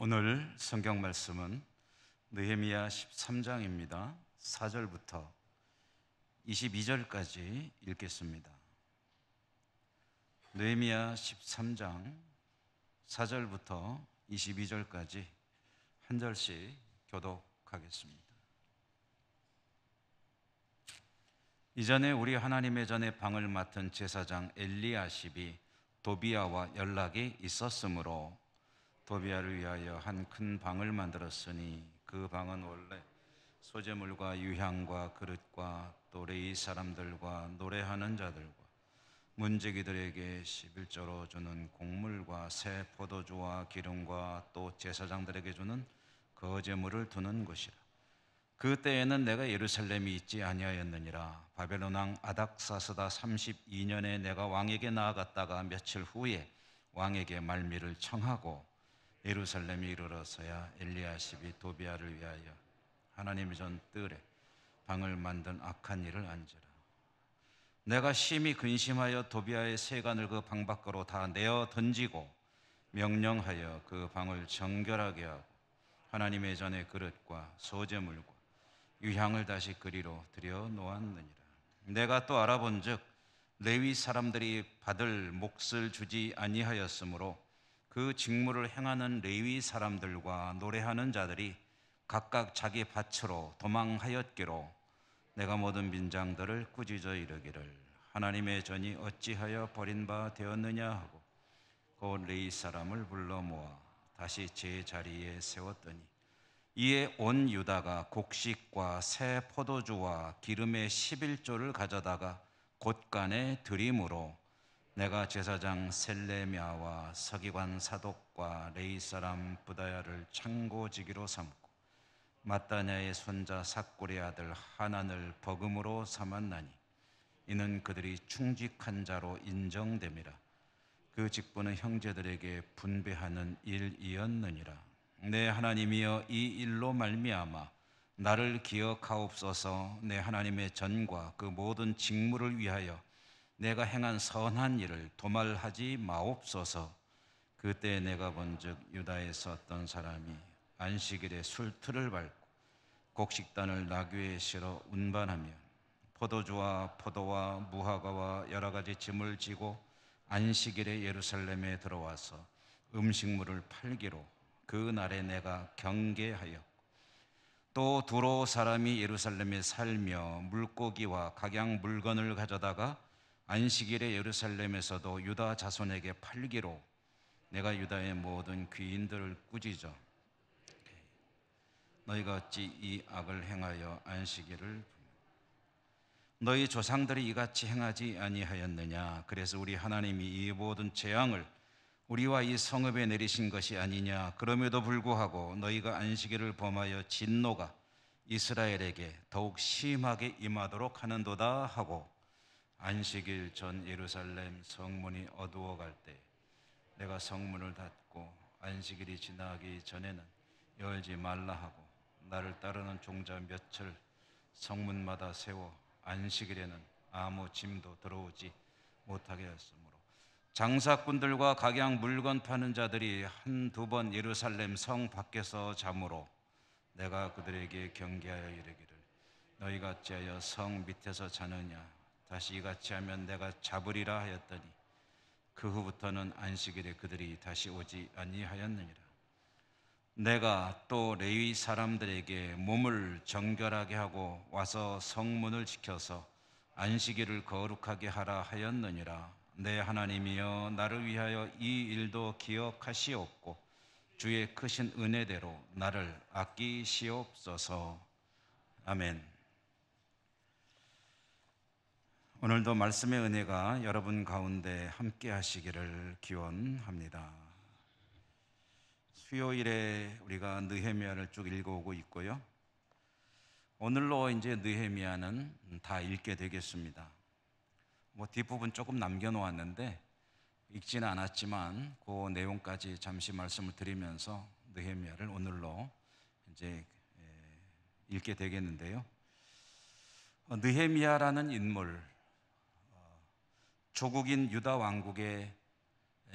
오늘 성경 말씀은 느헤미야 13장입니다. 4절부터 22절까지 읽겠습니다. 느헤미야 13장 4절부터 22절까지 한 절씩 교독하겠습니다. 이전에 우리 하나님의 전에 방을 맡은 제사장 엘리야십이 도비야와 연락이 있었으므로 도비야를 위하여 한 큰 방을 만들었으니 그 방은 원래 소재물과 유향과 그릇과 또 레위 사람들과 노래하는 자들과 문지기들에게 11조로 주는 곡물과 새 포도주와 기름과 또 제사장들에게 주는 거제물을 두는 곳이라. 그 때에는 내가 예루살렘이 있지 아니하였느니라. 바벨론 왕 아닥사스다 32년에 내가 왕에게 나아갔다가 며칠 후에 왕에게 말미를 청하고 예루살렘에 이르러서야 엘리야십이 도비야를 위하여 하나님의 전 뜰에 방을 만든 악한 일을 안지라. 내가 심히 근심하여 도비야의 세간을 그 방 밖으로 다 내어 던지고 명령하여 그 방을 정결하게 하고 하나님의 전의 그릇과 소재물과 유향을 다시 그리로 들여 놓았느니라. 내가 또 알아본즉 레위 사람들이 받을 몫을 주지 아니하였으므로 그 직무를 행하는 레위 사람들과 노래하는 자들이 각각 자기 밭으로 도망하였기로 내가 모든 민장들을 꾸짖어 이르기를 하나님의 전이 어찌하여 버린 바 되었느냐 하고 그 레위 사람을 불러 모아 다시 제 자리에 세웠더니 이에 온 유다가 곡식과 새 포도주와 기름의 11조를 가져다가 곳간에 드림으로 내가 제사장 셀레미야와 서기관 사독과 레위 사람 부다야를 창고지기로 삼고 마따냐의 손자 삭골의 아들 하난을 버금으로 삼았나니 이는 그들이 충직한 자로 인정됨이라. 그 직분은 형제들에게 분배하는 일이었느니라. 내 하나님이여 이 일로 말미암아 나를 기억하옵소서. 내 하나님의 전과 그 모든 직무를 위하여 내가 행한 선한 일을 도말하지 마옵소서. 그때 내가 본즉 유다에서 어떤 사람이 안식일에 술틀을 밟고 곡식단을 나귀에 실어 운반하며 포도주와 포도와 무화과와 여러 가지 짐을 지고 안식일에 예루살렘에 들어와서 음식물을 팔기로 그 날에 내가 경계하였고 또 두로 사람이 예루살렘에 살며 물고기와 각양 물건을 가져다가 안식일에 예루살렘에서도 유다 자손에게 팔기로 내가 유다의 모든 귀인들을 꾸짖어 너희가 어찌 이 악을 행하여 안식일을 너희 조상들이 이같이 행하지 아니하였느냐. 그래서 우리 하나님이 이 모든 재앙을 우리와 이 성읍에 내리신 것이 아니냐. 그럼에도 불구하고 너희가 안식일을 범하여 진노가 이스라엘에게 더욱 심하게 임하도록 하는도다 하고 안식일 전 예루살렘 성문이 어두워갈 때 내가 성문을 닫고 안식일이 지나기 전에는 열지 말라 하고 나를 따르는 종자 몇을 성문마다 세워 안식일에는 아무 짐도 들어오지 못하게 했으므로 장사꾼들과 각양 물건 파는 자들이 한두 번 예루살렘 성 밖에서 자므로 내가 그들에게 경계하여 이르기를 너희가 어찌하여 성 밑에서 자느냐. 다시 이같이 하면 내가 잡으리라 하였더니 그 후부터는 안식일에 그들이 다시 오지 아니하였느니라. 내가 또 레위 사람들에게 몸을 정결하게 하고 와서 성문을 지켜서 안식일을 거룩하게 하라 하였느니라. 내 하나님이여 나를 위하여 이 일도 기억하시옵고 주의 크신 은혜대로 나를 아끼시옵소서. 아멘. 오늘도 말씀의 은혜가 여러분 가운데 함께 하시기를 기원합니다. 수요일에 우리가 느헤미야를 쭉 읽어오고 있고요. 오늘로 이제 느헤미야는 다 읽게 되겠습니다. 뒷부분 조금 남겨놓았는데 읽지는 않았지만 그 내용까지 잠시 말씀을 드리면서 느헤미야를 오늘로 이제 읽게 되겠는데요. 느헤미야라는 인물, 조국인 유다 왕국의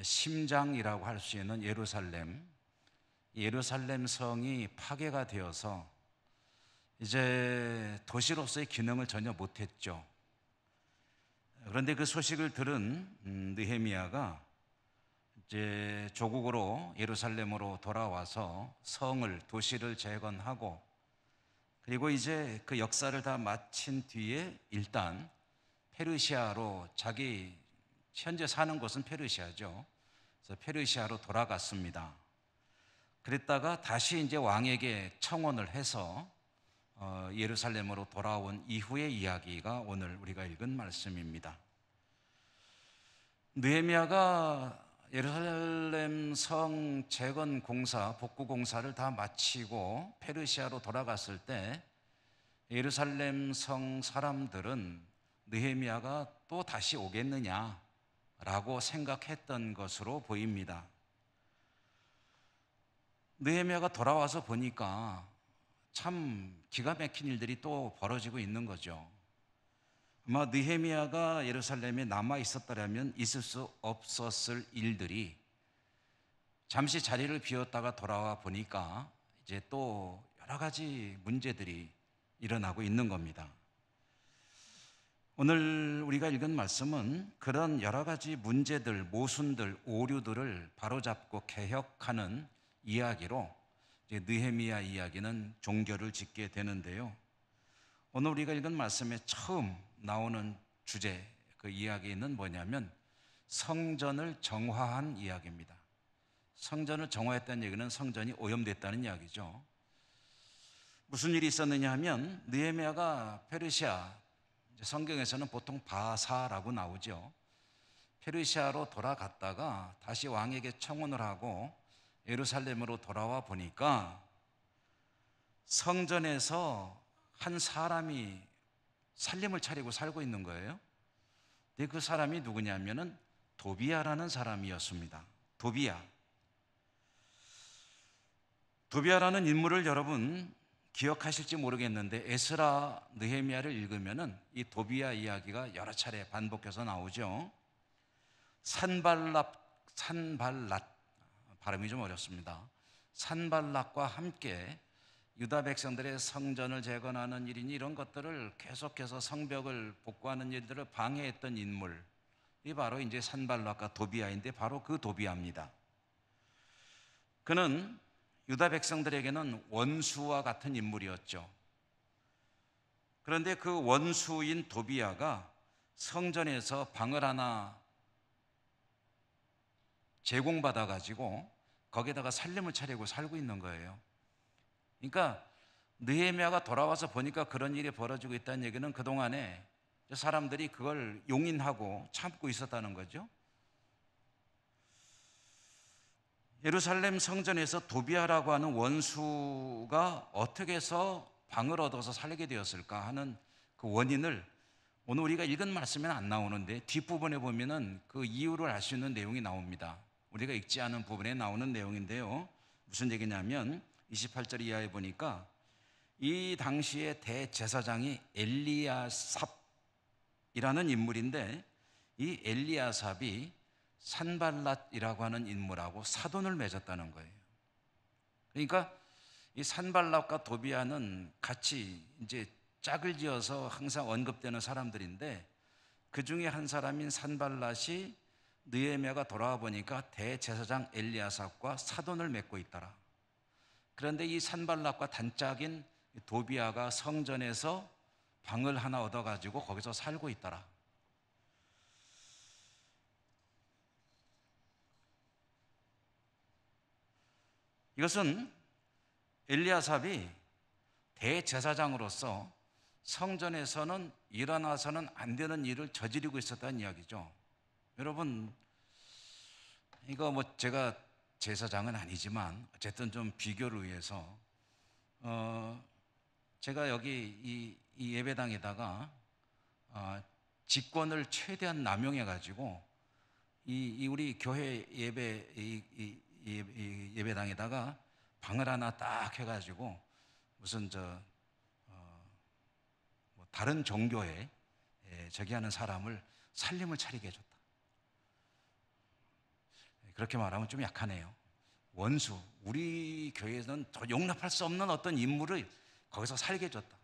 심장이라고 할 수 있는 예루살렘, 예루살렘 성이 파괴가 되어서 이제 도시로서의 기능을 전혀 못했죠. 그런데 그 소식을 들은 느헤미야가 이제 조국으로 예루살렘으로 돌아와서 성을, 도시를 재건하고, 그리고 이제 그 역사를 다 마친 뒤에 일단 페르시아로, 자기 현재 사는 곳은 페르시아죠. 그래서 페르시아로 돌아갔습니다. 그랬다가 다시 이제 왕에게 청혼을 해서 예루살렘으로 돌아온 이후의 이야기가 오늘 우리가 읽은 말씀입니다. 느헤미야가 예루살렘 성 재건 공사, 복구 공사를 다 마치고 페르시아로 돌아갔을 때 예루살렘 성 사람들은 느헤미야가 또 다시 오겠느냐라고 생각했던 것으로 보입니다. 느헤미야가 돌아와서 보니까 참 기가 막힌 일들이 또 벌어지고 있는 거죠. 아마 느헤미야가 예루살렘에 남아 있었더라면 있을 수 없었을 일들이 잠시 자리를 비웠다가 돌아와 보니까 이제 또 여러 가지 문제들이 일어나고 있는 겁니다. 오늘 우리가 읽은 말씀은 그런 여러 가지 문제들, 모순들, 오류들을 바로잡고 개혁하는 이야기로 이제 느헤미야 이야기는 종결을 짓게 되는데요. 오늘 우리가 읽은 말씀에 처음 나오는 주제, 그 이야기는 뭐냐면 성전을 정화한 이야기입니다. 성전을 정화했다는 얘기는 성전이 오염됐다는 이야기죠. 무슨 일이 있었느냐 하면 느헤미야가 페르시아, 성경에서는 보통 바사라고 나오죠. 페르시아로 돌아갔다가 다시 왕에게 청혼을 하고 예루살렘으로 돌아와 보니까 성전에서 한 사람이 살림을 차리고 살고 있는 거예요. 근데 그 사람이 누구냐면은 도비야라는 사람이었습니다. 도비야라는 인물을 여러분 기억하실지 모르겠는데 에스라, 느헤미야를 읽으면은 이 도비야 이야기가 여러 차례 반복해서 나오죠. 산발랏, 발음이 좀 어렵습니다. 산발랏과 함께 유다 백성들의 성전을 재건하는 일이니 이런 것들을 계속해서 성벽을 복구하는 일들을 방해했던 인물이 바로 이제 산발랏과 도비야인데 바로 그 도비야입니다. 그는 유다 백성들에게는 원수와 같은 인물이었죠. 그런데 그 원수인 도비야가 성전에서 방을 하나 제공받아 가지고 거기에다가 살림을 차리고 살고 있는 거예요. 그러니까 느헤미야가 돌아와서 보니까 그런 일이 벌어지고 있다는 얘기는 그동안에 사람들이 그걸 용인하고 참고 있었다는 거죠. 예루살렘 성전에서 도비야라고 하는 원수가 어떻게 해서 방을 얻어서 살게 되었을까 하는 그 원인을 오늘 우리가 읽은 말씀에는 안 나오는데 뒷부분에 보면은 그 이유를 알 수 있는 내용이 나옵니다. 우리가 읽지 않은 부분에 나오는 내용인데요. 무슨 얘기냐면 28절 이하에 보니까 이 당시에 대제사장이 엘리야삽이라는 인물인데 이 엘리야삽이 산발랏이라고 하는 인물하고 사돈을 맺었다는 거예요. 그러니까 이 산발랏과 도비야는 같이 이제 짝을 지어서 항상 언급되는 사람들인데 그 중에 한 사람인 산발랏이 느헤미야가 돌아와 보니까 대제사장 엘리야삽과 사돈을 맺고 있더라. 그런데 이 산발랏과 단짝인 도비야가 성전에서 방을 하나 얻어가지고 거기서 살고 있더라. 이것은 엘리야삽이 대제사장으로서 성전에서는 일어나서는 안 되는 일을 저지르고 있었다는 이야기죠. 여러분, 이거 뭐 제가 제사장은 아니지만 어쨌든 좀 비교를 위해서 제가 여기 이 예배당에다가 직권을 최대한 남용해 가지고 이 우리 교회 예배당에다가 방을 하나 딱 해가지고 무슨 뭐 다른 종교에 저기 하는 사람을 살림을 차리게 해줬다. 그렇게 말하면 좀 약하네요. 우리 교회에서는 더 용납할 수 없는 어떤 인물을 거기서 살게 해줬다.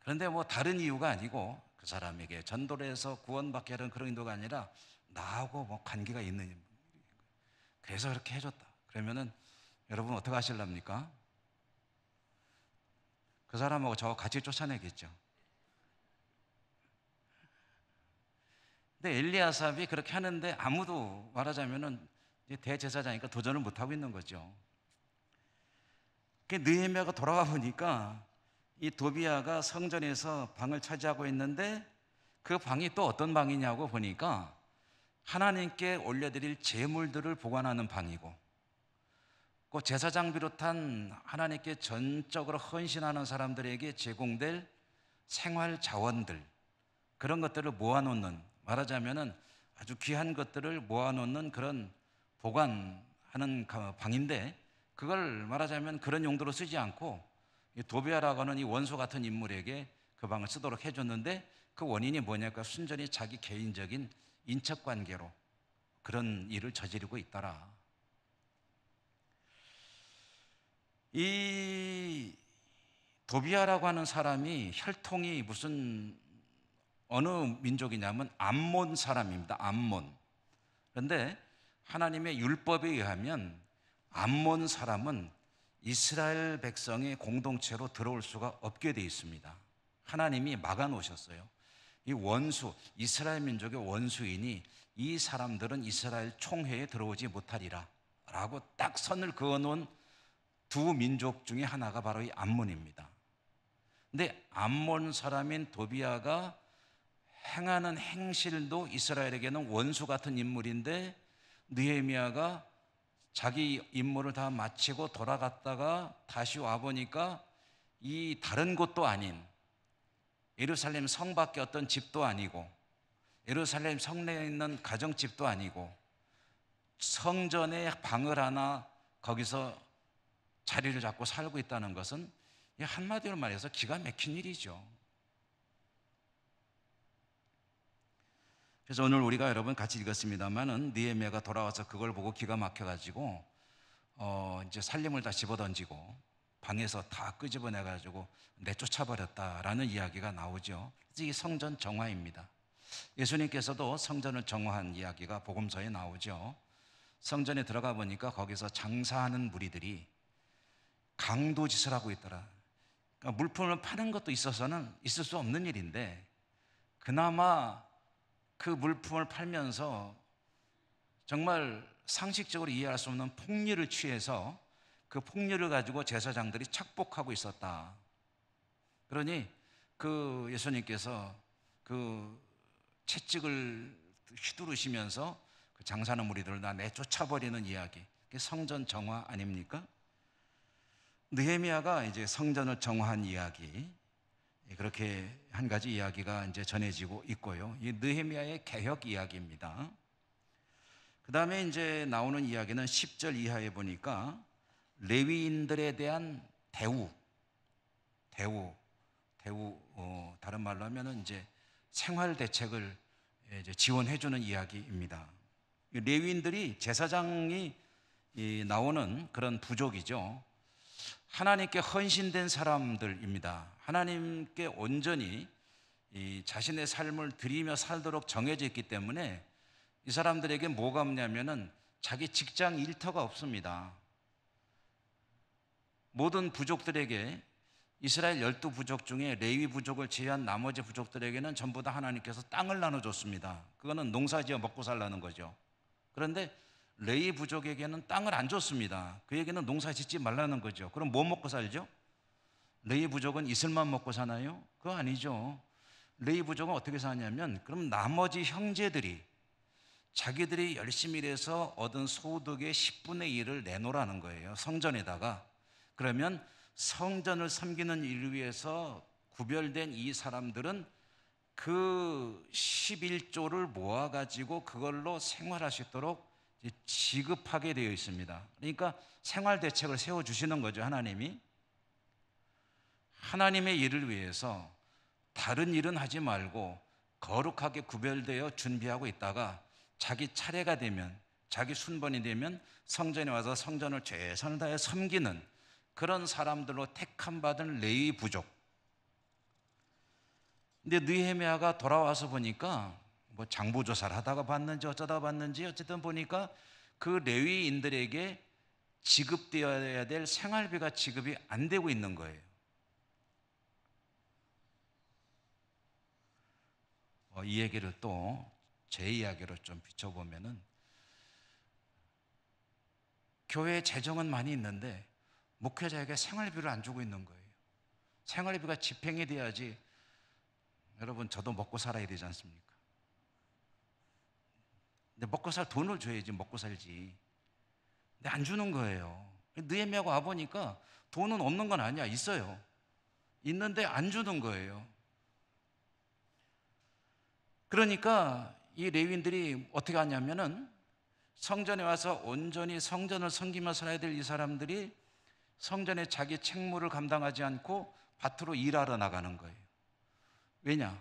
그런데 뭐 다른 이유가 아니고 그 사람에게 전도를 해서 구원받게 하는 그런 인도가 아니라 나하고 뭐 관계가 있는 인물. 그래서 그렇게 해줬다. 그러면은 여러분 어떻게 하실랍니까? 그 사람하고 저 같이 쫓아내겠죠. 근데 엘리야삽이 그렇게 하는데 아무도 말하자면은 대제사장이니까 도전을 못 하고 있는 거죠. 느헤미야가 돌아와 보니까 이 도비야가 성전에서 방을 차지하고 있는데 그 방이 또 어떤 방이냐고 보니까 하나님께 올려드릴 제물들을 보관하는 방이고, 그 제사장 비롯한 하나님께 전적으로 헌신하는 사람들에게 제공될 생활 자원들, 그런 것들을 모아놓는, 말하자면은 아주 귀한 것들을 모아놓는 그런 보관하는 방인데, 그걸 말하자면 그런 용도로 쓰지 않고 도비야라고 하는 이 원수 같은 인물에게 그 방을 쓰도록 해줬는데, 그 원인이 뭐냐니까 순전히 자기 개인적인 인척관계로 그런 일을 저지르고 있더라. 이 도비야라고 하는 사람이 혈통이 무슨 어느 민족이냐면 암몬 사람입니다. 암몬. 그런데 하나님의 율법에 의하면 암몬 사람은 이스라엘 백성의 공동체로 들어올 수가 없게 되어 있습니다. 하나님이 막아 놓으셨어요. 이 원수, 이스라엘 민족의 원수이니 이 사람들은 이스라엘 총회에 들어오지 못하리라 라고 딱 선을 그어 놓은 두 민족 중에 하나가 바로 이 암몬입니다. 근데 암몬 사람인 도비야가 행하는 행실도 이스라엘에게는 원수 같은 인물인데, 느헤미야가 자기 임무를 다 마치고 돌아갔다가 다시 와보니까 이 다른 곳도 아닌 예루살렘 성밖에 어떤 집도 아니고 예루살렘 성내에 있는 가정집도 아니고 성전에 방을 하나 거기서 자리를 잡고 살고 있다는 것은 한마디로 말해서 기가 막힌 일이죠. 그래서 오늘 우리가 여러분 같이 읽었습니다만은 느헤미야가 돌아와서 그걸 보고 기가 막혀가지고 이제 살림을 다 집어던지고 방에서 다 끄집어내가지고 내쫓아버렸다라는 이야기가 나오죠. 이 성전 정화입니다. 예수님께서도 성전을 정화한 이야기가 복음서에 나오죠. 성전에 들어가 보니까 거기서 장사하는 무리들이 강도짓을 하고 있더라. 그러니까 물품을 파는 것도 있어서는 있을 수 없는 일인데, 그나마 그 물품을 팔면서 정말 상식적으로 이해할 수 없는 폭리를 취해서 그 폭리를 가지고 제사장들이 착복하고 있었다. 그러니 그 예수님께서 그 채찍을 휘두르시면서 그 장사하는 무리들을 다 내쫓아버리는 이야기, 그게 성전 정화 아닙니까? 느헤미야가 이제 성전을 정화한 이야기, 그렇게 한 가지 이야기가 이제 전해지고 있고요. 이 느헤미야의 개혁 이야기입니다. 그 다음에 이제 나오는 이야기는 10절 이하에 보니까 레위인들에 대한 대우, 다른 말로 하면은 이제 생활 대책을 이제 지원해주는 이야기입니다. 레위인들이 제사장이 나오는 그런 부족이죠. 하나님께 헌신된 사람들입니다. 하나님께 온전히 자신의 삶을 드리며 살도록 정해져 있기 때문에 이 사람들에게 뭐가 없냐면은 자기 직장 일터가 없습니다. 모든 부족들에게, 이스라엘 12부족 중에 레위 부족을 제외한 나머지 부족들에게는 전부 다 하나님께서 땅을 나눠줬습니다. 그거는 농사지어 먹고 살라는 거죠. 그런데 레위 부족에게는 땅을 안 줬습니다. 그에게는 농사 짓지 말라는 거죠. 그럼 뭐 먹고 살죠? 레위 부족은 이슬만 먹고 사나요? 그거 아니죠. 레위 부족은 어떻게 사냐면, 그럼 나머지 형제들이 자기들이 열심히 일해서 얻은 소득의 10분의 1을 내놓으라는 거예요, 성전에다가. 그러면 성전을 섬기는 일을 위해서 구별된 이 사람들은 그 11조를 모아가지고 그걸로 생활할 수 있도록 지급하게 되어 있습니다. 그러니까 생활 대책을 세워주시는 거죠, 하나님이. 하나님의 일을 위해서 다른 일은 하지 말고 거룩하게 구별되어 준비하고 있다가 자기 차례가 되면 자기 순번이 되면 성전에 와서 성전을 최선을 다해 섬기는 그런 사람들로 택함 받은 레위 부족. 근데 느헤미야가 돌아와서 보니까 뭐 장부조사를 하다가 봤는지 어쩌다 봤는지 어쨌든 보니까 그 레위인들에게 지급되어야 될 생활비가 지급이 안 되고 있는 거예요. 이 얘기를 또 제 이야기로 좀 비춰보면은, 교회 재정은 많이 있는데 목회자에게 생활비를 안 주고 있는 거예요. 생활비가 집행이 돼야지. 여러분, 저도 먹고 살아야 되지 않습니까? 근데 먹고 살 돈을 줘야지 먹고 살지. 근데 안 주는 거예요. 느헤미야가 와보니까 돈은 없는 건 아니야. 있어요. 있는데 안 주는 거예요. 그러니까 이 레위인들이 어떻게 하냐면은, 성전에 와서 온전히 성전을 섬기며 살아야 될 이 사람들이 성전에 자기 책무를 감당하지 않고 밭으로 일하러 나가는 거예요. 왜냐?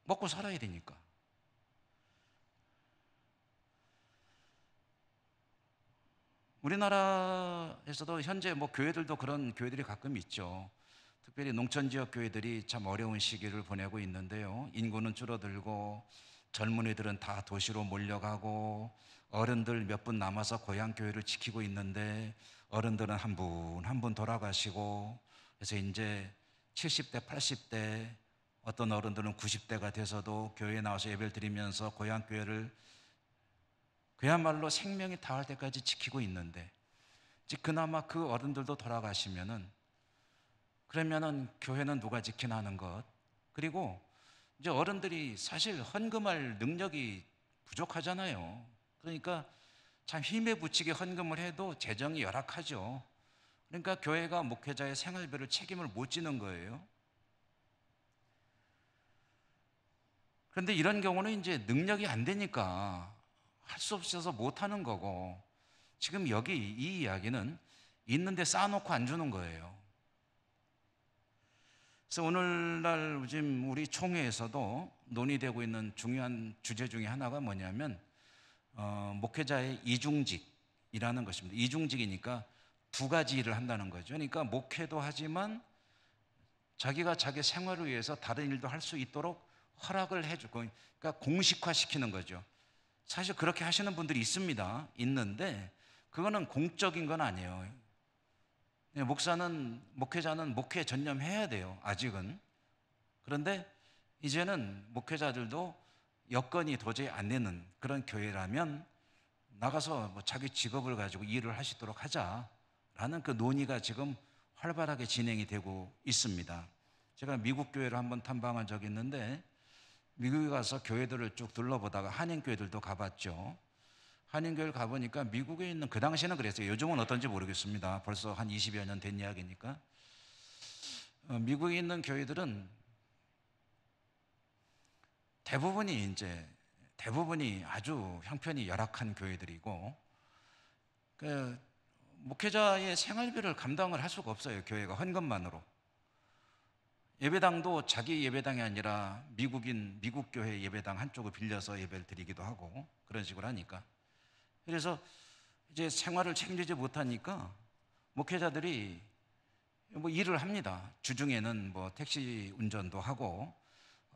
먹고 살아야 되니까. 우리나라에서도 현재 뭐 교회들도 그런 교회들이 가끔 있죠. 특별히 농촌 지역 교회들이 참 어려운 시기를 보내고 있는데요. 인구는 줄어들고 젊은이들은 다 도시로 몰려가고 어른들 몇 분 남아서 고향 교회를 지키고 있는데 어른들은 한 분 한 분 돌아가시고, 그래서 이제 70대, 80대, 어떤 어른들은 90대가 돼서도 교회에 나와서 예배를 드리면서 고향 교회를 그야말로 생명이 다할 때까지 지키고 있는데, 이제 그나마 그 어른들도 돌아가시면은, 그러면은 교회는 누가 지키나 하는 것. 그리고 이제 어른들이 사실 헌금할 능력이 부족하잖아요. 그러니까 참 힘에 부치게 헌금을 해도 재정이 열악하죠. 그러니까 교회가 목회자의 생활비를 책임을 못 지는 거예요. 그런데 이런 경우는 이제 능력이 안 되니까 할 수 없어서 못 하는 거고, 지금 여기 이 이야기는 있는데 쌓아놓고 안 주는 거예요. 그래서 오늘날 지금 우리 총회에서도 논의되고 있는 중요한 주제 중에 하나가 뭐냐면, 목회자의 이중직이라는 것입니다. 이중직이니까 두 가지 일을 한다는 거죠. 그러니까 목회도 하지만 자기가 자기 생활을 위해서 다른 일도 할 수 있도록 허락을 해주고, 그러니까 공식화시키는 거죠. 사실 그렇게 하시는 분들이 있습니다. 있는데 그거는 공적인 건 아니에요. 목회자는 목회에 전념해야 돼요. 아직은. 그런데 이제는 목회자들도 여건이 도저히 안 되는 그런 교회라면 나가서 뭐 자기 직업을 가지고 일을 하시도록 하자라는 그 논의가 지금 활발하게 진행이 되고 있습니다. 제가 미국 교회를 한번 탐방한 적이 있는데, 미국에 가서 교회들을 쭉 둘러보다가 한인교회들도 가봤죠. 한인교회를 가보니까 미국에 있는, 그 당시에는 그랬어요. 요즘은 어떤지 모르겠습니다. 벌써 한 20여 년 된 이야기니까. 미국에 있는 교회들은 대부분이 아주 형편이 열악한 교회들이고, 그 목회자의 생활비를 감당을 할 수가 없어요. 교회가 헌금만으로. 예배당도 자기 예배당이 아니라 미국 교회 예배당 한쪽을 빌려서 예배를 드리기도 하고 그런 식으로 하니까, 그래서 이제 생활을 책임지지 못하니까 목회자들이 뭐 일을 합니다. 주중에는 뭐 택시 운전도 하고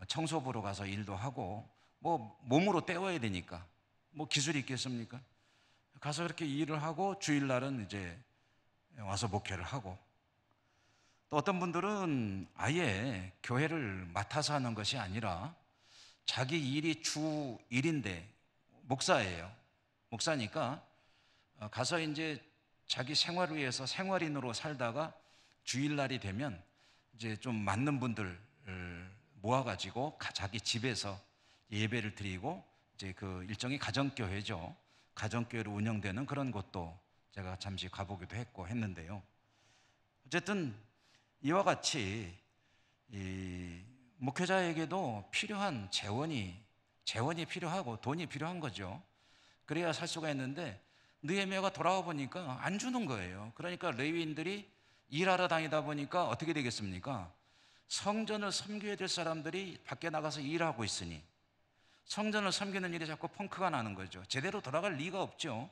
청소 보러 가서 일도 하고, 뭐 몸으로 때워야 되니까 뭐 기술이 있겠습니까? 가서 이렇게 일을 하고 주일날은 이제 와서 목회를 하고, 또 어떤 분들은 아예 교회를 맡아서 하는 것이 아니라 자기 일이 주 일인데, 목사예요. 목사니까 가서 이제 자기 생활을 위해서 생활인으로 살다가 주일날이 되면 이제 좀 맞는 분들 모아가지고 자기 집에서 예배를 드리고, 이제 그 일종의 가정교회죠. 가정교회로 운영되는 그런 곳도 제가 잠시 가보기도 했고 했는데요. 어쨌든 이와 같이 이 목회자에게도 필요한 재원이 필요하고 돈이 필요한 거죠. 그래야 살 수가 있는데 느헤미야가 돌아와 보니까 안 주는 거예요. 그러니까 레위인들이 일하러 다니다 보니까 어떻게 되겠습니까? 성전을 섬겨야 될 사람들이 밖에 나가서 일하고 있으니 성전을 섬기는 일이 자꾸 펑크가 나는 거죠. 제대로 돌아갈 리가 없죠.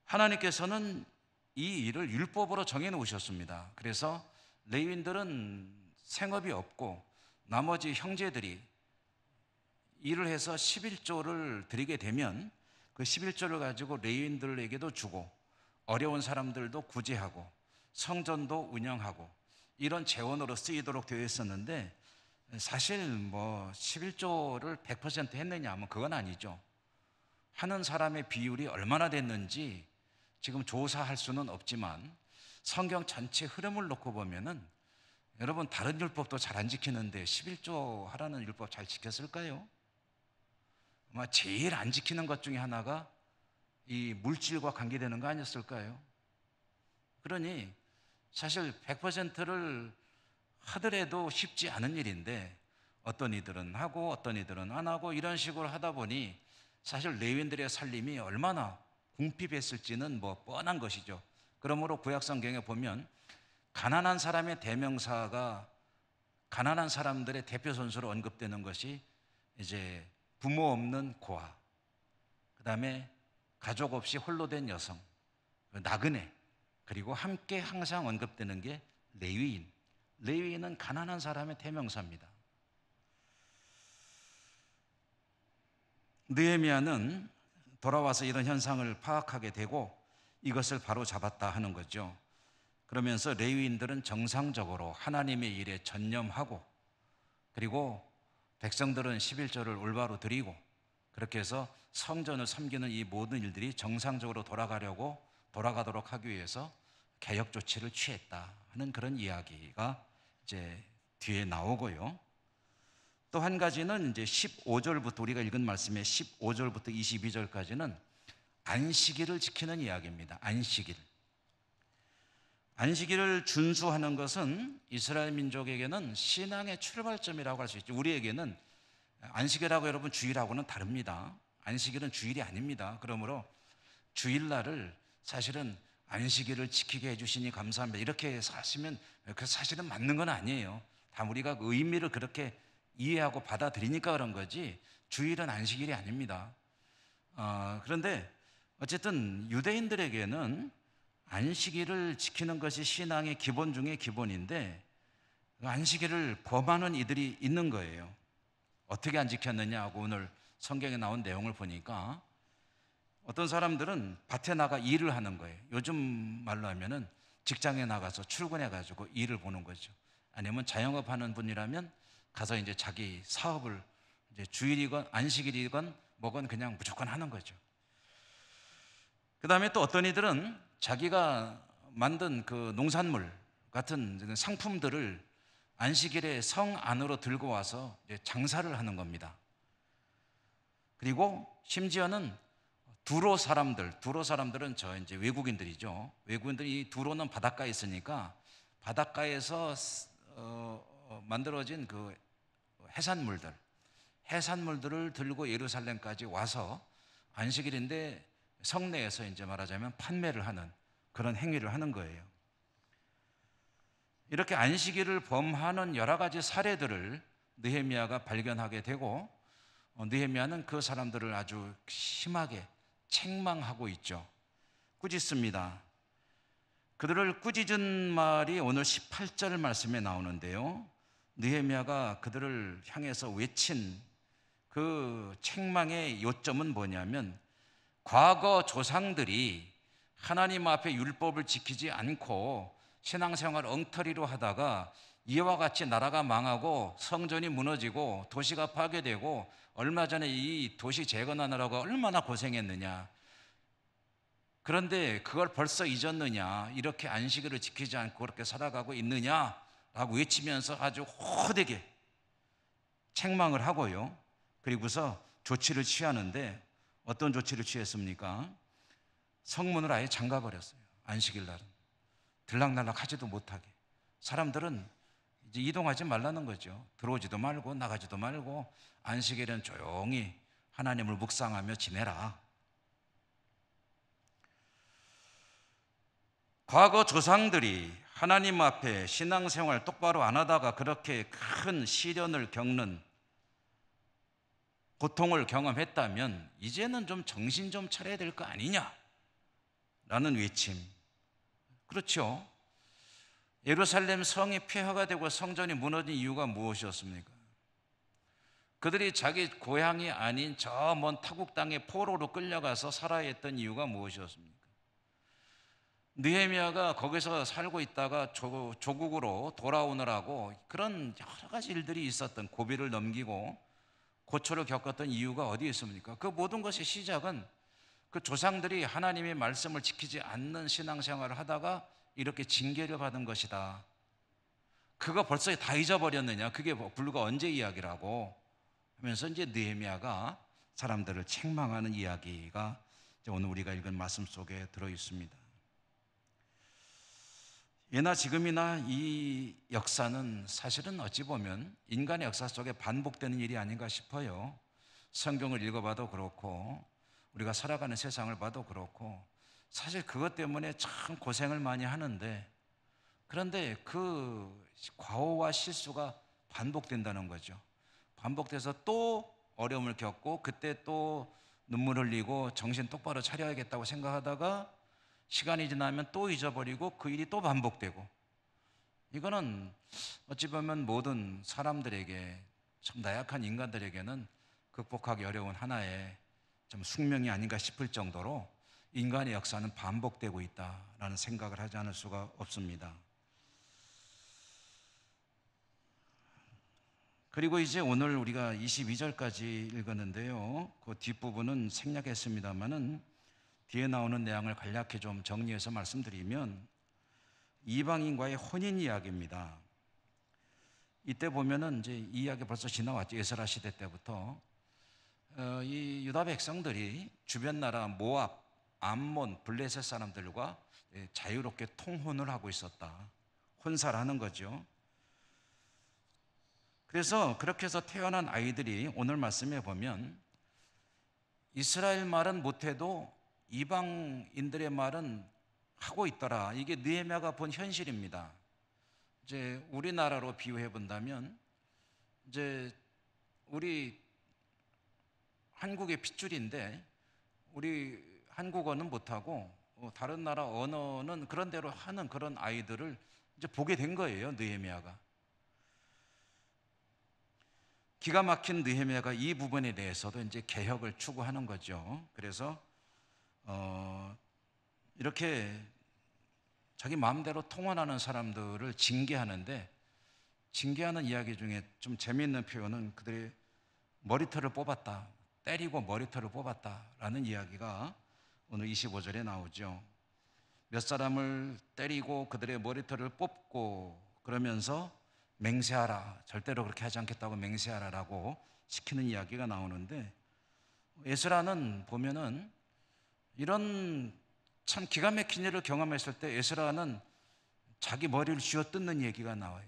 하나님께서는 이 일을 율법으로 정해 놓으셨습니다. 그래서 레위인들은 생업이 없고 나머지 형제들이 일을 해서 11조를 드리게 되면 그 11조를 가지고 레위인들에게도 주고 어려운 사람들도 구제하고 성전도 운영하고 이런 재원으로 쓰이도록 되어 있었는데, 사실 11조를 100% 했느냐 하면 그건 아니죠. 하는 사람의 비율이 얼마나 됐는지 지금 조사할 수는 없지만 성경 전체 흐름을 놓고 보면은 여러분, 다른 율법도 잘 안 지키는데 11조 하라는 율법 잘 지켰을까요? 아마 제일 안 지키는 것 중에 하나가 이 물질과 관계되는 거 아니었을까요? 그러니 사실 100%를 하더라도 쉽지 않은 일인데 어떤 이들은 하고 어떤 이들은 안 하고 이런 식으로 하다 보니 사실 레위인들의 살림이 얼마나 궁핍했을지는 뻔한 것이죠. 그러므로 구약성경에 보면 가난한 사람의 대명사가 가난한 사람들의 대표 선수로 언급되는 것이 이제 부모 없는 고아, 그 다음에 가족 없이 홀로 된 여성, 나그네, 그리고 함께 항상 언급되는 게 레위인. 레위인은 가난한 사람의 대명사입니다. 느헤미야는 돌아와서 이런 현상을 파악하게 되고 이것을 바로 잡았다 하는 거죠. 그러면서 레위인들은 정상적으로 하나님의 일에 전념하고, 그리고 백성들은 11조를 올바로 드리고, 그렇게 해서 성전을 섬기는 이 모든 일들이 정상적으로 돌아가도록 하기 위해서 개혁 조치를 취했다 하는 그런 이야기가 이제 뒤에 나오고요. 또 한 가지는 이제 15절부터 우리가 읽은 말씀의 15절부터 22절까지는 안식일을 지키는 이야기입니다. 안식일을 준수하는 것은 이스라엘 민족에게는 신앙의 출발점이라고 할 수 있죠. 우리에게는 안식일하고 여러분 주일하고는 다릅니다. 안식일은 주일이 아닙니다. 그러므로 주일날을 사실은 안식일을 지키게 해주시니 감사합니다 이렇게 사시면 그 사실은 맞는 건 아니에요. 다 우리가 그 의미를 그렇게 이해하고 받아들이니까 그런 거지 주일은 안식일이 아닙니다. 그런데 어쨌든 유대인들에게는 안식일을 지키는 것이 신앙의 기본 중에 기본인데 안식일을 범하는 이들이 있는 거예요. 어떻게 안 지켰느냐 하고 오늘 성경에 나온 내용을 보니까 어떤 사람들은 밭에 나가 일을 하는 거예요. 요즘 말로 하면은 직장에 나가서 출근해가지고 일을 보는 거죠. 아니면 자영업 하는 분이라면 가서 이제 자기 사업을 이제 주일이건 안식일이건 뭐건 그냥 무조건 하는 거죠. 그 다음에 또 어떤 이들은 자기가 만든 그 농산물 같은 상품들을 안식일에 성 안으로 들고 와서 이제 장사를 하는 겁니다. 그리고 심지어는 두로 사람들은 이제 외국인들이죠. 외국인들이 두로는 바닷가에 있으니까 바닷가에서 만들어진 그 해산물들을 들고 예루살렘까지 와서 안식일인데 성내에서 이제 말하자면 판매를 하는 그런 행위를 하는 거예요. 이렇게 안식일을 범하는 여러 가지 사례들을 느헤미야가 발견하게 되고 느헤미야는 그 사람들을 아주 심하게 책망하고 있죠. 꾸짖습니다. 그들을 꾸짖은 말이 오늘 18절 말씀에 나오는데요. 느헤미야가 그들을 향해서 외친 그 책망의 요점은 뭐냐면 과거 조상들이 하나님 앞에 율법을 지키지 않고 신앙생활 엉터리로 하다가 이와 같이 나라가 망하고 성전이 무너지고 도시가 파괴되고 얼마 전에 이 도시 재건하느라고 얼마나 고생했느냐. 그런데 그걸 벌써 잊었느냐. 이렇게 안식일을 지키지 않고 그렇게 살아가고 있느냐라고 외치면서 아주 호되게 책망을 하고요. 그리고서 조치를 취하는데 어떤 조치를 취했습니까? 성문을 아예 잠가버렸어요. 안식일 날은 들락날락 하지도 못하게. 사람들은 이제 이동하지 말라는 거죠. 들어오지도 말고 나가지도 말고 안식일은 조용히 하나님을 묵상하며 지내라. 과거 조상들이 하나님 앞에 신앙생활 똑바로 안 하다가 그렇게 큰 시련을 겪는 고통을 경험했다면 이제는 좀 정신 좀 차려야 될 거 아니냐 라는 외침. 그렇죠. 예루살렘 성이 폐허가 되고 성전이 무너진 이유가 무엇이었습니까? 그들이 자기 고향이 아닌 저 먼 타국 땅에 포로로 끌려가서 살아야 했던 이유가 무엇이었습니까? 느헤미야가 거기서 살고 있다가 조국으로 돌아오느라고 그런 여러 가지 일들이 있었던, 고비를 넘기고 고초를 겪었던 이유가 어디에 있습니까? 그 모든 것의 시작은 그 조상들이 하나님의 말씀을 지키지 않는 신앙생활을 하다가 이렇게 징계를 받은 것이다. 그거 벌써 다 잊어버렸느냐? 그게 불과 언제 이야기라고 하면서 이제 느헤미야가 사람들을 책망하는 이야기가 오늘 우리가 읽은 말씀 속에 들어 있습니다. 예나 지금이나 이 역사는 사실은 어찌 보면 인간의 역사 속에 반복되는 일이 아닌가 싶어요. 성경을 읽어봐도 그렇고 우리가 살아가는 세상을 봐도 그렇고 사실 그것 때문에 참 고생을 많이 하는데, 그런데 그 과오와 실수가 반복된다는 거죠. 반복돼서 또 어려움을 겪고 그때 또 눈물 흘리고 정신 똑바로 차려야겠다고 생각하다가 시간이 지나면 또 잊어버리고 그 일이 또 반복되고, 이거는 어찌 보면 모든 사람들에게, 참 나약한 인간들에게는 극복하기 어려운 하나의 좀 숙명이 아닌가 싶을 정도로 인간의 역사는 반복되고 있다라는 생각을 하지 않을 수가 없습니다. 그리고 이제 오늘 우리가 22절까지 읽었는데요, 그 뒷부분은 생략했습니다만은 뒤에 나오는 내용을 간략히 좀 정리해서 말씀드리면 이방인과의 혼인 이야기입니다. 이때 보면은 이제 이 이야기 벌써 지나왔죠. 에스라 시대 때부터 이 유다 백성들이 주변 나라 모압, 암몬, 블레셋 사람들과 자유롭게 통혼을 하고 있었다. 혼사를 하는 거죠. 그래서 그렇게 해서 태어난 아이들이 오늘 말씀에 보면 이스라엘 말은 못해도 이방인들의 말은 하고 있더라. 이게 느헤미야가 본 현실입니다. 이제 우리나라로 비유해 본다면 이제 우리 한국의 핏줄인데 우리 한국어는 못하고 다른 나라 언어는 그런 대로 하는 그런 아이들을 이제 보게 된 거예요, 느헤미야가. 기가 막힌 느헤미야가 이 부분에 대해서도 이제 개혁을 추구하는 거죠. 그래서 이렇게 자기 마음대로 통혼하는 사람들을 징계하는데, 징계하는 이야기 중에 좀 재미있는 표현은 그들의 머리털을 뽑았다, 때리고 머리털을 뽑았다라는 이야기가 오늘 25절에 나오죠. 몇 사람을 때리고 그들의 머리털을 뽑고 그러면서 맹세하라, 절대로 그렇게 하지 않겠다고 맹세하라라고 시키는 이야기가 나오는데, 에스라는 보면은 이런 참 기가 막힌 일을 경험했을 때 에스라는 자기 머리를 쥐어뜯는 얘기가 나와요.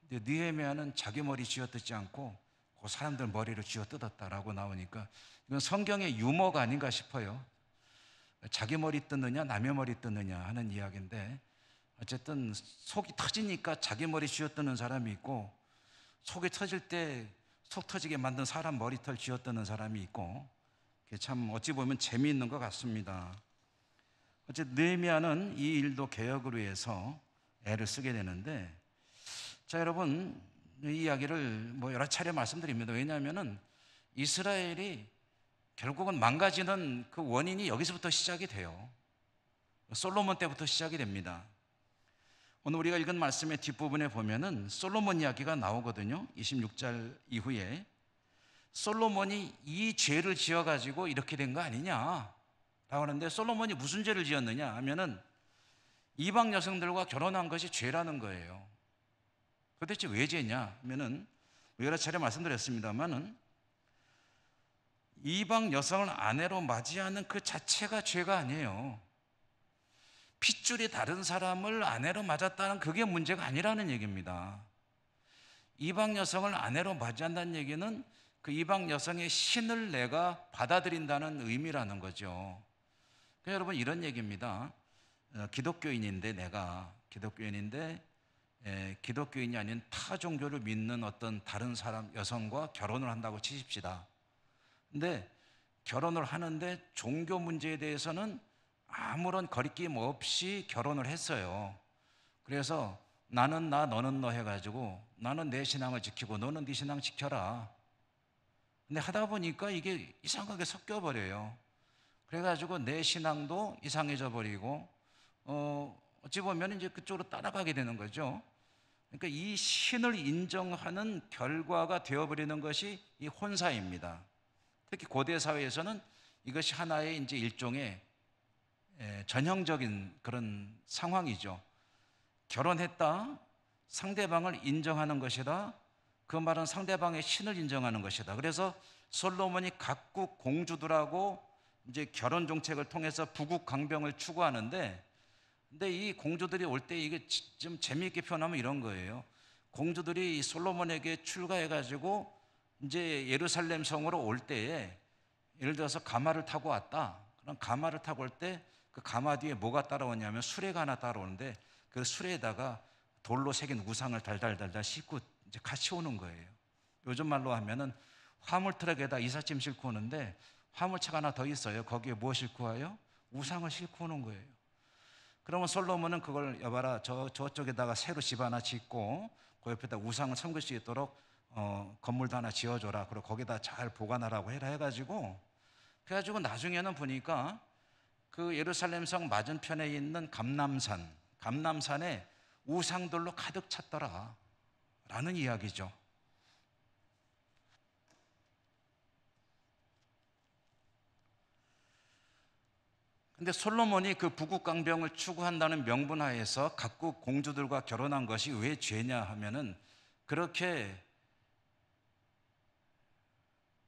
근데 느헤미야는 자기 머리 쥐어뜯지 않고 그 사람들 머리를 쥐어뜯었다라고 나오니까 이건 성경의 유머가 아닌가 싶어요. 자기 머리 뜯느냐 남의 머리 뜯느냐 하는 이야기인데, 어쨌든 속이 터지니까 자기 머리 쥐어뜯는 사람이 있고, 속이 터질 때 속 터지게 만든 사람 머리털 쥐어뜯는 사람이 있고, 참 어찌 보면 재미있는 것 같습니다. 어쨌든 느헤미야는 이 일도 개혁을 위해서 애를 쓰게 되는데, 자 여러분, 이 이야기를 여러 차례 말씀드립니다. 왜냐하면은 이스라엘이 결국은 망가지는 그 원인이 여기서부터 시작이 돼요. 솔로몬 때부터 시작이 됩니다. 오늘 우리가 읽은 말씀의 뒷부분에 보면은 솔로몬 이야기가 나오거든요. 26절 이후에 솔로몬이 이 죄를 지어가지고 이렇게 된 거 아니냐 라고 하는데, 솔로몬이 무슨 죄를 지었느냐 하면은 이방 여성들과 결혼한 것이 죄라는 거예요. 도대체 왜 죄냐 하면은 여러 차례 말씀드렸습니다만은 이방 여성을 아내로 맞이하는 그 자체가 죄가 아니에요. 핏줄이 다른 사람을 아내로 맞았다는 그게 문제가 아니라는 얘기입니다. 이방 여성을 아내로 맞이한다는 얘기는 그 이방 여성의 신을 내가 받아들인다는 의미라는 거죠. 그러니까 여러분 이런 얘기입니다. 기독교인인데 내가 기독교인인데 기독교인이 아닌 타 종교를 믿는 어떤 다른 사람, 여성과 결혼을 한다고 치십시다. 근데 결혼을 하는데 종교 문제에 대해서는 아무런 거리낌 없이 결혼을 했어요. 그래서 나는 나, 너는 너 해가지고 나는 내 신앙을 지키고 너는 네 신앙 지켜라. 근데 하다 보니까 이게 이상하게 섞여버려요. 그래가지고 내 신앙도 이상해져 버리고 어찌 보면 이제 그쪽으로 따라가게 되는 거죠. 그러니까 이 신을 인정하는 결과가 되어버리는 것이 이 혼사입니다. 특히 고대 사회에서는 이것이 하나의 이제 일종의 전형적인 그런 상황이죠. 결혼했다, 상대방을 인정하는 것이다. 그 말은 상대방의 신을 인정하는 것이다. 그래서 솔로몬이 각국 공주들하고 이제 결혼 정책을 통해서 부국 강병을 추구하는데, 근데 이 공주들이 올 때 이게 좀 재미있게 표현하면 이런 거예요. 공주들이 이 솔로몬에게 출가해가지고 이제 예루살렘 성으로 올 때에 예를 들어서 가마를 타고 왔다. 그럼 가마를 타고 올 때 그 가마 뒤에 뭐가 따라오냐면 수레가 하나 따라오는데 그 수레에다가 돌로 새긴 우상을 달달달달 싣고 이제 같이 오는 거예요. 요즘 말로 하면은 화물 트럭에다 이삿짐 싣고 오는데 화물차가 하나 더 있어요. 거기에 뭐 싣고 와요? 우상을 싣고 오는 거예요. 그러면 솔로몬은 그걸 여봐라 저쪽에다가 새로 집 하나 짓고 그 옆에다 우상을 섬길 수 있도록 건물도 하나 지어줘라. 그리고 거기다 잘 보관하라고 해라 해가지고 그래가지고 나중에는 보니까 그 예루살렘 성 맞은편에 있는 감람산에 우상들로 가득 찼더라 라는 이야기죠. 근데 솔로몬이 그 부국강병을 추구한다는 명분하에서 각국 공주들과 결혼한 것이 왜 죄냐 하면은 그렇게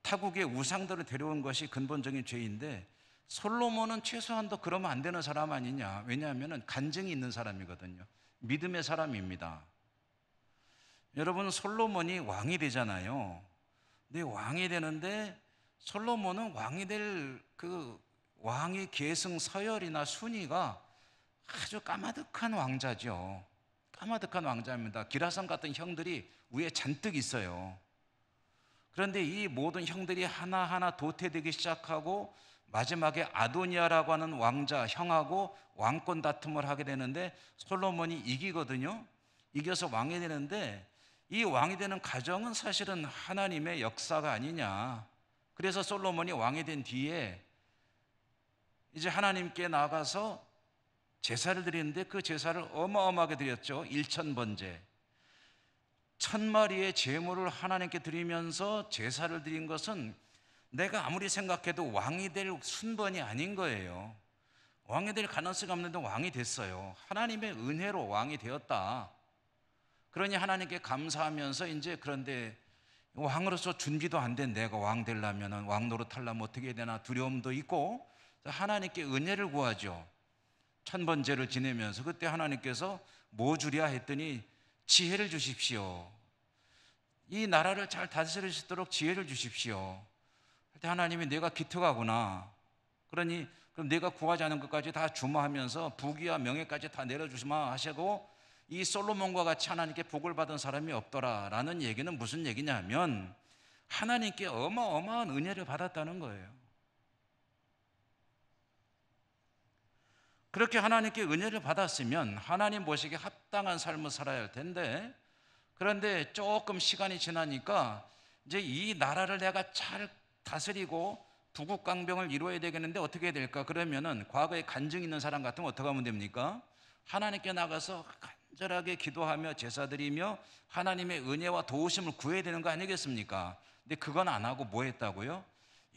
타국의 우상들을 데려온 것이 근본적인 죄인데 솔로몬은 최소한도 그러면 안 되는 사람 아니냐. 왜냐하면 간증이 있는 사람이거든요. 믿음의 사람입니다. 여러분, 솔로몬이 왕이 되잖아요. 근데 왕이 되는데 솔로몬은 왕이 될 그 왕의 계승 서열이나 순위가 아주 까마득한 왕자죠. 까마득한 왕자입니다. 기라성 같은 형들이 위에 잔뜩 있어요. 그런데 이 모든 형들이 하나하나 도태되기 시작하고 마지막에 아도니아라고 하는 왕자 형하고 왕권 다툼을 하게 되는데 솔로몬이 이기거든요. 이겨서 왕이 되는데 이 왕이 되는 과정은 사실은 하나님의 역사가 아니냐. 그래서 솔로몬이 왕이 된 뒤에 이제 하나님께 나가서 제사를 드리는데 그 제사를 어마어마하게 드렸죠. 1000번제 1000마리의 제물을 하나님께 드리면서 제사를 드린 것은 내가 아무리 생각해도 왕이 될 순번이 아닌 거예요. 왕이 될 가능성이 없는데 왕이 됐어요. 하나님의 은혜로 왕이 되었다. 그러니 하나님께 감사하면서 이제 그런데 왕으로서 준비도 안 된 내가 왕 되려면 왕 노릇하려면 어떻게 해야 되나 두려움도 있고 하나님께 은혜를 구하죠. 1000번제를 지내면서 그때 하나님께서 뭐 주랴 했더니 지혜를 주십시오. 이 나라를 잘 다스릴 수 있도록 지혜를 주십시오. 그때 하나님이 내가 기특하구나. 그러니 그럼 내가 구하지 않은 것까지 다 주마 하면서 부귀와 명예까지 다 내려주시마 하시고 이 솔로몬과 같이 하나님께 복을 받은 사람이 없더라 라는 얘기는 무슨 얘기냐 하면 하나님께 어마어마한 은혜를 받았다는 거예요. 그렇게 하나님께 은혜를 받았으면 하나님 보시기에 합당한 삶을 살아야 할 텐데 그런데 조금 시간이 지나니까 이제 이 나라를 내가 잘 다스리고 부국강병을 이루어야 되겠는데 어떻게 해야 될까? 그러면은 과거에 간증 있는 사람 같으면 어떻게 하면 됩니까? 하나님께 나가서 간절하게 기도하며 제사드리며 하나님의 은혜와 도우심을 구해야 되는 거 아니겠습니까? 근데 그건 안 하고 뭐 했다고요?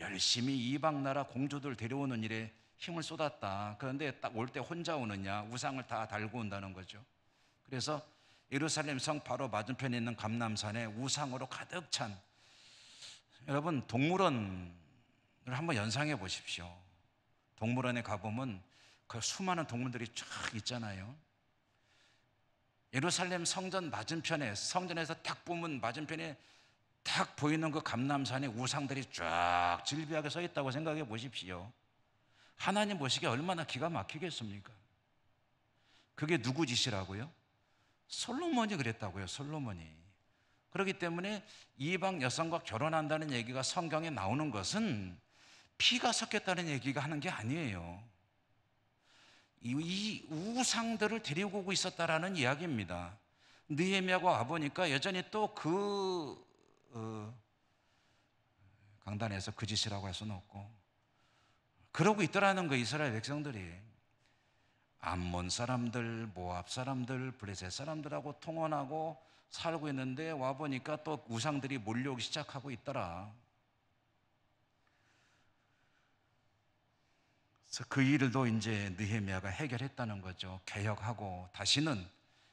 열심히 이방 나라 공주들 데려오는 일에 힘을 쏟았다. 그런데 딱 올 때 혼자 오느냐? 우상을 다 달고 온다는 거죠. 그래서 예루살렘 성 바로 맞은편에 있는 감람산에 우상으로 가득 찬 여러분 동물원을 한번 연상해 보십시오. 동물원에 가보면 그 수많은 동물들이 쫙 있잖아요. 예루살렘 성전 맞은편에 성전에서 딱 보면 맞은편에 딱 보이는 그 감람산에 우상들이 쫙 질비하게 서 있다고 생각해 보십시오. 하나님 보시기에 얼마나 기가 막히겠습니까? 그게 누구 짓이라고요? 솔로몬이 그랬다고요. 솔로몬이. 그렇기 때문에 이방 여성과 결혼한다는 얘기가 성경에 나오는 것은 피가 섞였다는 얘기가 하는 게 아니에요. 이 우상들을 데리고 오고 있었다라는 이야기입니다. 느헤미야가 와보니까 여전히 또 강단에서 그 짓이라고 할 수는 없고 그러고 있더라는 거. 이스라엘 백성들이 암몬 사람들, 모압 사람들, 블레셋 사람들하고 통혼하고 살고 있는데 와보니까 또 우상들이 몰려오기 시작하고 있더라. 그래서 그 일도 이제 느헤미야가 해결했다는 거죠. 개혁하고 다시는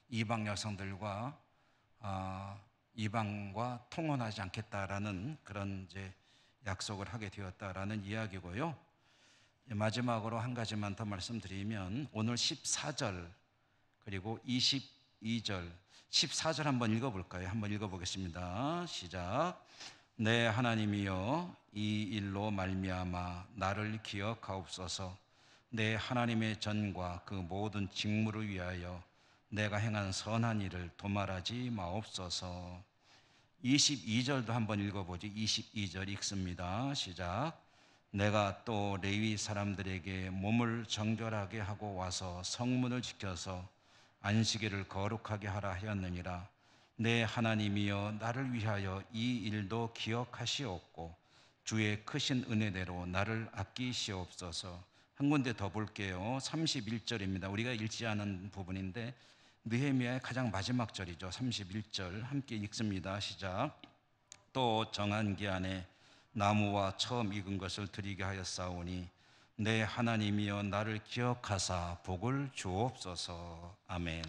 이방 여성들과 이방과 통혼하지 않겠다라는 그런 이제 약속을 하게 되었다라는 이야기고요. 마지막으로 한 가지만 더 말씀드리면 오늘 14절 그리고 22절 14절 한번 읽어볼까요? 한번 읽어보겠습니다. 시작. 내 하나님이여 이 일로 말미암아 나를 기억하옵소서. 내 하나님의 전과 그 모든 직무를 위하여 내가 행한 선한 일을 도말하지 마옵소서. 22절도 한번 읽어보지. 22절 읽습니다. 시작. 내가 또 레위 사람들에게 몸을 정결하게 하고 와서 성문을 지켜서 안식일을 거룩하게 하라 하였느니라. 내 하나님이여 나를 위하여 이 일도 기억하시옵고 주의 크신 은혜대로 나를 아끼시옵소서. 한 군데 더 볼게요. 31절입니다. 우리가 읽지 않은 부분인데 느헤미야의 가장 마지막 절이죠. 31절 함께 읽습니다. 시작. 또 정한 기한에 나무와 처음 익은 것을 드리게 하였사오니 내 하나님이여 나를 기억하사 복을 주옵소서. 아멘.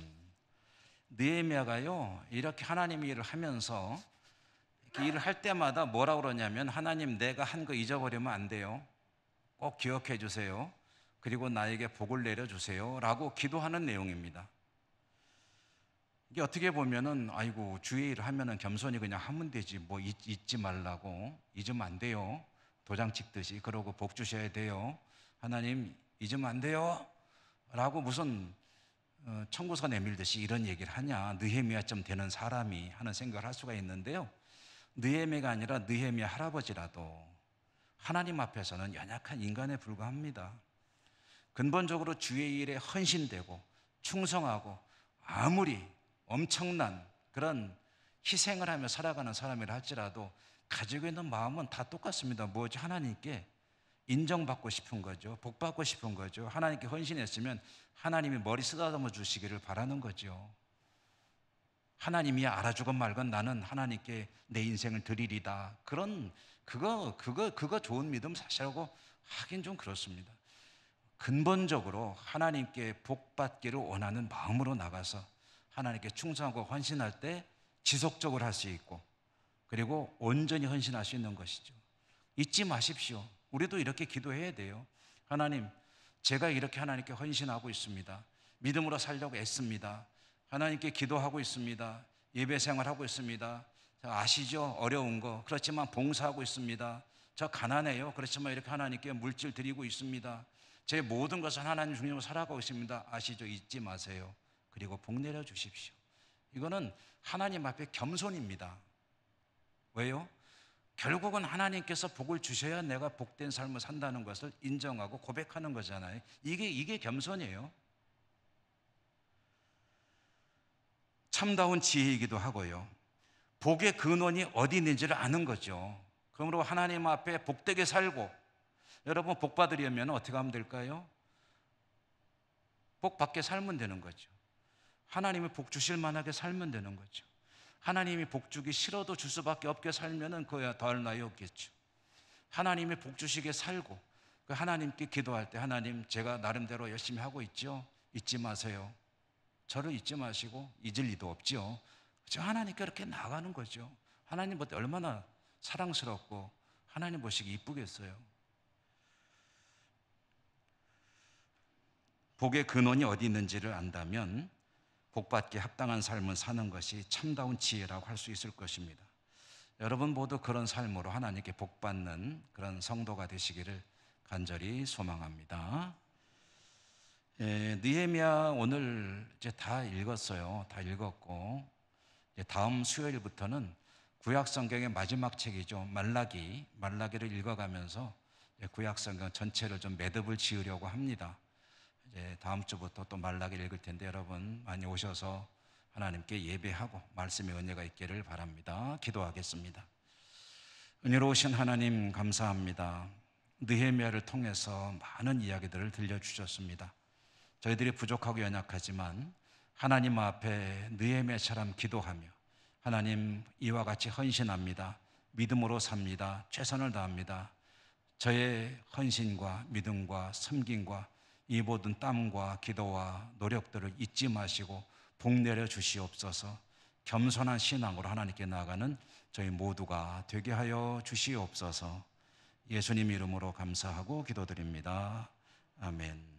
느헤미야가요 이렇게 하나님 일을 하면서 이렇게 일을 할 때마다 뭐라고 그러냐면 하나님 내가 한 거 잊어버리면 안 돼요. 꼭 기억해 주세요. 그리고 나에게 복을 내려주세요 라고 기도하는 내용입니다. 이게 어떻게 보면은 아이고 주의 일을 하면은 겸손히 그냥 하면 되지 뭐 잊지 말라고 잊으면 안 돼요. 도장 찍듯이 그러고 복 주셔야 돼요. 하나님 잊으면 안 돼요 라고 무슨 청구서 내밀듯이 이런 얘기를 하냐. 느헤미야쯤 되는 사람이 하는 생각을 할 수가 있는데요. 느헤미야가 아니라 느헤미야 할아버지라도 하나님 앞에서는 연약한 인간에 불과합니다. 근본적으로 주의 일에 헌신되고 충성하고 아무리 엄청난 그런 희생을 하며 살아가는 사람이라 할지라도 가지고 있는 마음은 다 똑같습니다. 뭐지? 하나님께 인정받고 싶은 거죠. 복받고 싶은 거죠. 하나님께 헌신했으면 하나님이 머리 쓰다듬어 주시기를 바라는 거죠. 하나님이 알아주건 말건 나는 하나님께 내 인생을 드리리다. 그거 좋은 믿음 사실하고 하긴 좀 그렇습니다. 근본적으로 하나님께 복받기를 원하는 마음으로 나가서 하나님께 충성하고 헌신할 때 지속적으로 할 수 있고 그리고 온전히 헌신할 수 있는 것이죠. 잊지 마십시오. 우리도 이렇게 기도해야 돼요. 하나님, 제가 이렇게 하나님께 헌신하고 있습니다. 믿음으로 살려고 애씁니다. 하나님께 기도하고 있습니다. 예배 생활하고 있습니다. 아시죠? 어려운 거. 그렇지만 봉사하고 있습니다. 저 가난해요. 그렇지만 이렇게 하나님께 물질 드리고 있습니다. 제 모든 것은 하나님 중심으로 살아가고 있습니다. 아시죠? 잊지 마세요. 그리고 복 내려 주십시오. 이거는 하나님 앞에 겸손입니다. 왜요? 결국은 하나님께서 복을 주셔야 내가 복된 삶을 산다는 것을 인정하고 고백하는 거잖아요. 이게 겸손이에요. 참다운 지혜이기도 하고요. 복의 근원이 어디 있는지를 아는 거죠. 그러므로 하나님 앞에 복되게 살고, 여러분 복 받으려면 어떻게 하면 될까요? 복 받게 살면 되는 거죠. 하나님이 복 주실 만하게 살면 되는 거죠. 하나님이 복 주기 싫어도 줄 수밖에 없게 살면은 그야 더할 나위 없겠죠. 하나님이 복 주시게 살고 그 하나님께 기도할 때 하나님 제가 나름대로 열심히 하고 있죠. 잊지 마세요. 저를 잊지 마시고 잊을 리도 없죠. 그렇죠? 하나님께 그렇게 나가는 거죠. 하나님 볼 때 얼마나 사랑스럽고 하나님 보시기 이쁘겠어요. 복의 근원이 어디 있는지를 안다면 복받기에 합당한 삶을 사는 것이 참다운 지혜라고 할 수 있을 것입니다. 여러분 모두 그런 삶으로 하나님께 복받는 그런 성도가 되시기를 간절히 소망합니다. 느헤미야 오늘 이제 다 읽었어요. 다 읽었고 이제 다음 수요일부터는 구약 성경의 마지막 책이죠. 말라기를 읽어가면서 구약 성경 전체를 좀 매듭을 지으려고 합니다. 이제 다음 주부터 또 말라기를 읽을 텐데 여러분 많이 오셔서 하나님께 예배하고 말씀의 은혜가 있기를 바랍니다. 기도하겠습니다. 은혜로우신 하나님 감사합니다. 느헤미야를 통해서 많은 이야기들을 들려주셨습니다. 저희들이 부족하고 연약하지만 하나님 앞에 느헤미야처럼 기도하며 하나님 이와 같이 헌신합니다. 믿음으로 삽니다. 최선을 다합니다. 저의 헌신과 믿음과 섬김과 이 모든 땀과 기도와 노력들을 잊지 마시고 복 내려 주시옵소서. 겸손한 신앙으로 하나님께 나아가는 저희 모두가 되게 하여 주시옵소서. 예수님 이름으로 감사하고 기도드립니다. 아멘.